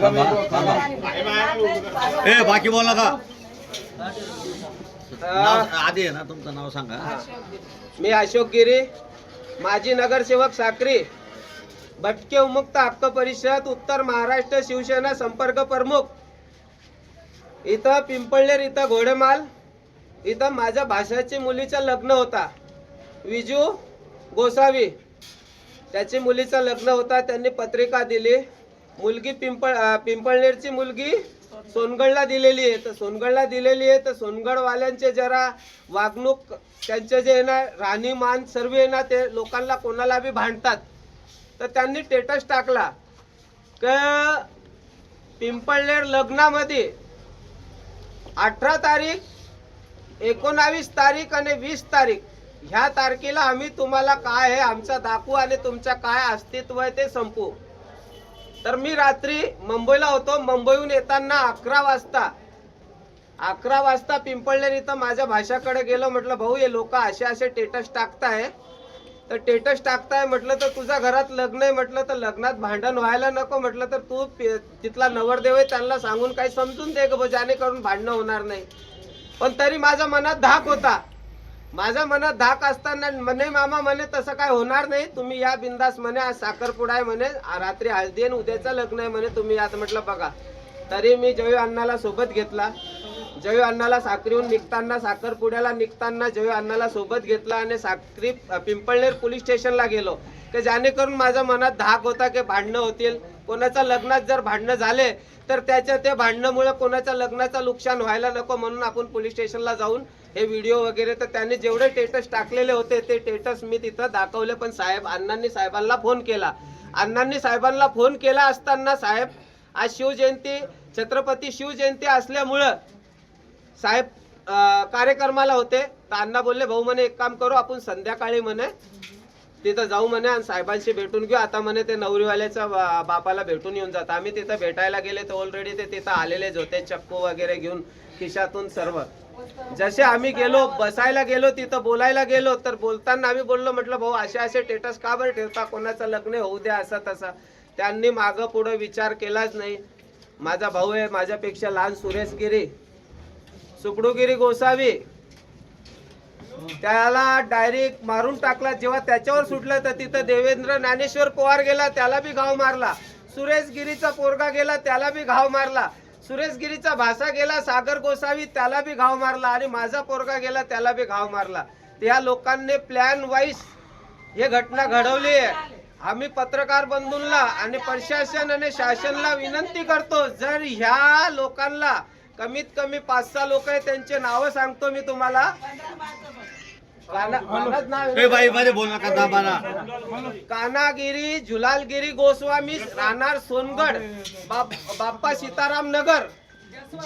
ए बाकी बोल नका. आधी आहे ना तुमचं नाव सांगा. मी अशोक गिरी, माजी नगरसेवक साक्री, भटके उमुक्त हक्क परिषद उत्तर महाराष्ट्र शिवसेना संपर्क प्रमुख. इथं पिंपळनेर इथं घोडेमाल इथं माझ्या भाषाची मुलीचं लग्न होता. विजू गोसावी त्याची मुलीचं लग्न होता. त्यांनी पत्रिका दिली. मुलगी पिंपळनेरची मुलगी सोनगडला दिलेली आहे. तर सोनगडला दिलेली आहे तर सोनगडवाल्यांचे जरा वागणूक त्यांचे जे आहे ना राहणीमान सर्व आहे ना ते लोकांना कोणाला बी भांडतात. तर त्यांनी स्टेटस टाकला की पिंपळनेर लग्नामध्ये 18 तारीख, 19 तारीख आणि 20 तारीख ह्या तारखेला आम्ही तुम्हाला काय आहे आमचा दाखवू आणि तुमचं काय अस्तित्व आहे ते संपू. तर मी रात्री मुंबईला होतो. मुंबईहून येताना 11 वाजता पिंपळनेर इथं माझ्या भाषाकडे गेलो. म्हटलं भाऊ हे लोक असे स्टेटस टाकताय तर स्टेटस टाकताय म्हटलं तर तुझ्या घरात लग्न आहे म्हटलं तर लग्नात भांडण व्हायला नको म्हटलं तर तू तिथला नवरदेव आहे त्यांना सांगून काही समजून दे ग जेणेकरून भांडणं होणार नाही. पण तरी माझ्या मनात धाक होता. माझ्या मनात धाक असताना म्हणे मामा म्हणे तसं काय होणार नाही तुम्ही या बिंदास म्हणे. आज साखरपुडा आहे म्हणे, रात्री हळदी आणि उद्याचं लग्न आहे म्हणे तुम्ही यात. म्हटलं बघा. तरी मी जयू अण्णाला सोबत घेतला. जयू अण्णाला साक्रीहून निघताना साखरपुड्याला निघताना जयू अण्णाला सोबत घेतला आणि साक्री पिंपळनेर पोलीस स्टेशनला गेलो की जेणेकरून माझ्या मनात धाक होता की भांडणं होतील. कोणाच्या लग्नात जर भांडणं झाले तर त्याच्या ते भांडणामुळे कोणाच्या लग्नाचं नुकसान व्हायला नको म्हणून आपण पोलीस स्टेशनला जाऊन हे व्हिडिओ वगैरे. तर त्यांनी जेवढे स्टेटस टाकलेले होते ते स्टेटस मी तिथं दाखवले. पण अण्णांनी साहेबांना फोन केला. अण्णांनी साहेबांना फोन केला असताना साहेब आज शिवजयंती छत्रपती शिवजयंती असल्यामुळं साहेब कार्यक्रमाला होते. तर अण्णा बोलले भाऊ म्हणे एक काम करू आपण संध्याकाळी म्हणे तिथं जाऊ म्हणे आणि साहेबांशी भेटून घेऊ. आता म्हणे ते नवरीवाल्याच्या बापाला भेटून येऊन जात. आम्ही तिथं भेटायला गेले तर ऑलरेडी ते तिथं आलेलेच होते चक्कू वगैरे घेऊन खिशातून सर्व. जसे आम्ही गेलो बसायला गेलो तिथं बोलायला गेलो तर बोलताना आम्ही बोललो म्हटलं भाऊ असे स्टेटस का बरं ठेवता कोणाचं लग्न होऊ द्या असं तसा. त्यांनी मागं पुढं विचार केलाच नाही. माझा भाऊ आहे माझ्यापेक्षा लहान सुरेश गिरी, सुकडूगिरी गोसावी त्याला डायरेक्ट मारून टाकला. जेव्हा त्याच्यावर सुटलं तर तिथं देवेंद्र ज्ञानेश्वर पवार गेला त्याला बी घाव मारला. सुरेश गिरीचा पोरगा गेला त्याला बी घाव मारला. सुरेश गिरीचा भाषा गेला सागर गोसावी त्याला बी घाव मारला आणि माझा पोरगा गेला त्याला बी घाव मारला. त्या लोकांनी प्लॅन वाईज हे घटना घडवली आहे. आम्ही पत्रकार बंधूंना आणि प्रशासन आणि शासनाला विनंती करतो जर ह्या लोकांना कमीत कमी 5-6 लोक आहेत त्यांचे नाव सांगतो मी तुम्हाला. कानागिरी झुलालगिरी गोस्वामी राहणार सोनगड बाप्पा सीताराम नगर,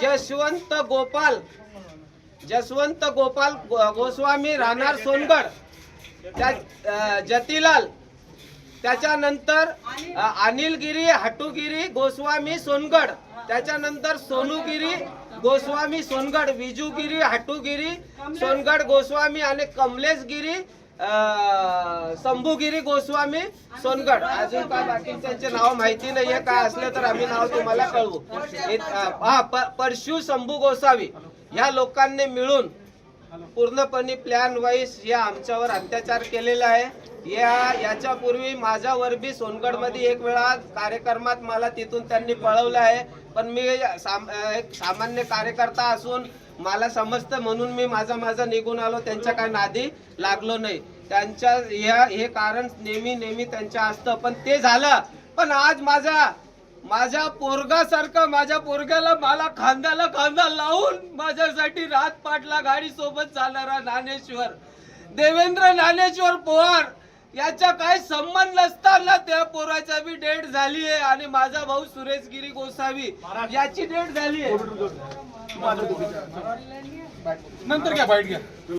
जसवंत गोपाल गोस्वामी राहणार सोनगड, जतीलाल त्याच्यानंतर अनिलगिरी हटुगिरी गोस्वामी सोनगड, त्याच्यानंतर सोनूगिरी गोस्वामी सोनगड, विजूगिरी हटुगिरी सोनगड गोस्वामी आणि कमलेशगिरी शंभूगिरी गोस्वामी सोनगड. अजून काय बाकी त्यांचे नाव माहिती नाहीये. काय असले तर आम्ही नाव तुम्हाला कळवू. परशु शंभू गोसावी या लोकांनी मिळून पूर्णपणे प्लॅन वाईज या आमच्यावर अत्याचार केलेला आहे. याच्यापूर्वी माझ्यावर बी सोनगडमध्ये एक वेळा कार्यक्रमात मला तिथून त्यांनी पळवलं आहे. पण मी एक सामान्य कार्यकर्ता असून मला समजतं म्हणून मी माझा निघून आलो. त्यांच्या काय नादी लागलो नाही. त्यांच्या हे कारण नेहमी त्यांच्या असतं. पण ते झालं. पण आज माझ्या पोरगासारखं माझ्या पोरग्याला मला खांद्याला खांदा लावून माझ्यासाठी रात पाटला गाडी सोबत चालणारा ज्ञानेश्वर देवेंद्र ज्ञानेश्वर पवार याचा काय संबंध नसताना त्या पोराच्या बी डेट झाली आहे आणि माझा भाऊ सुरेश गिरी गोसावी याची डेट झाली आहे. नंतर घ्या बाईट घ्या.